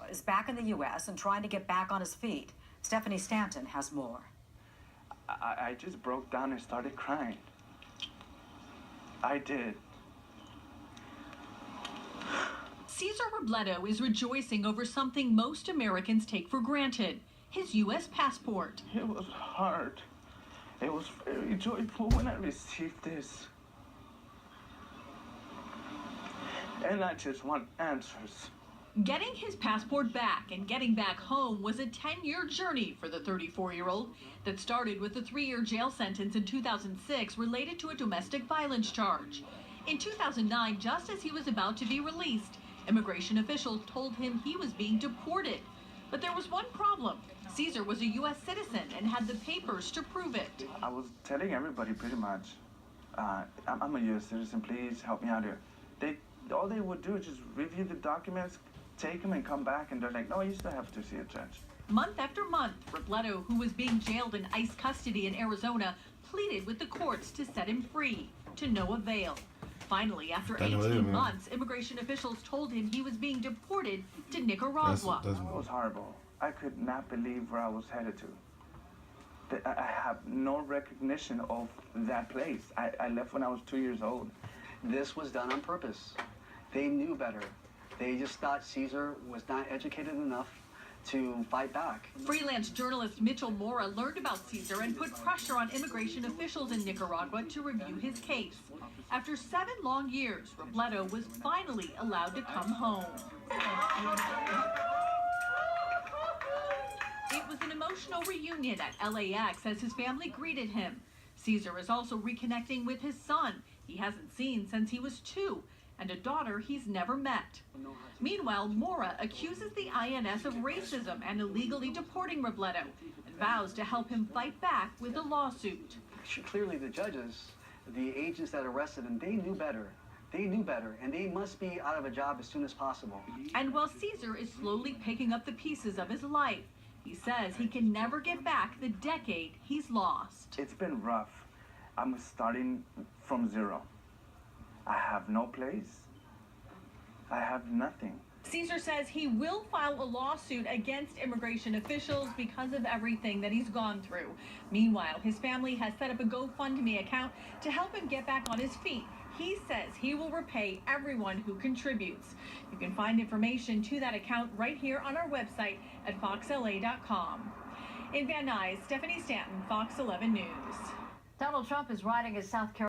Is back in the U.S. and trying to get back on his feet. Stephanie Stanton has more. I just broke down and started crying. I did. Cesar Robleto is rejoicing over something most Americans take for granted, his U.S. passport. It was hard. It was very joyful when I received this. And I just want answers. Getting his passport back and getting back home was a 10-year journey for the 34-year-old that started with a 3-year jail sentence in 2006 related to a domestic violence charge. In 2009, just as he was about to be released, immigration officials told him he was being deported. But there was one problem. Cesar was a U.S. citizen and had the papers to prove it. I was telling everybody pretty much, I'm a U.S. citizen, please help me out here. All they would do is just review the documents, take them and come back, and they're like, no, you still have to see a judge. Month after month, Robleto, who was being jailed in ICE custody in Arizona, pleaded with the courts to set him free, to no avail. Finally, after 18 months, immigration officials told him he was being deported to Nicaragua. It was horrible. I could not believe where I was headed to. I have no recognition of that place. I left when I was 2 years old. This was done on purpose. They knew better. They just thought Cesar was not educated enough to fight back. Freelance journalist Mitchell Mora learned about Cesar and put pressure on immigration officials in Nicaragua to review his case. After 7 long years, Robleto was finally allowed to come home. It was an emotional reunion at LAX as his family greeted him. Cesar is also reconnecting with his son he hasn't seen since he was 2, and a daughter he's never met. Meanwhile, Mora accuses the INS of racism and illegally deporting Robleto and vows to help him fight back with a lawsuit. Clearly the judges, the agents that arrested him, they knew better. They knew better, and they must be out of a job as soon as possible. And while Cesar is slowly picking up the pieces of his life, he says he can never get back the decade he's lost. It's been rough. I'm starting from zero. I have no place. I have nothing. Cesar says he will file a lawsuit against immigration officials because of everything that he's gone through. Meanwhile, his family has set up a GoFundMe account to help him get back on his feet. He says he will repay everyone who contributes. You can find information to that account right here on our website at foxla.com. In Van Nuys, Stephanie Stanton, Fox 11 News. Donald Trump is riding his South Carolina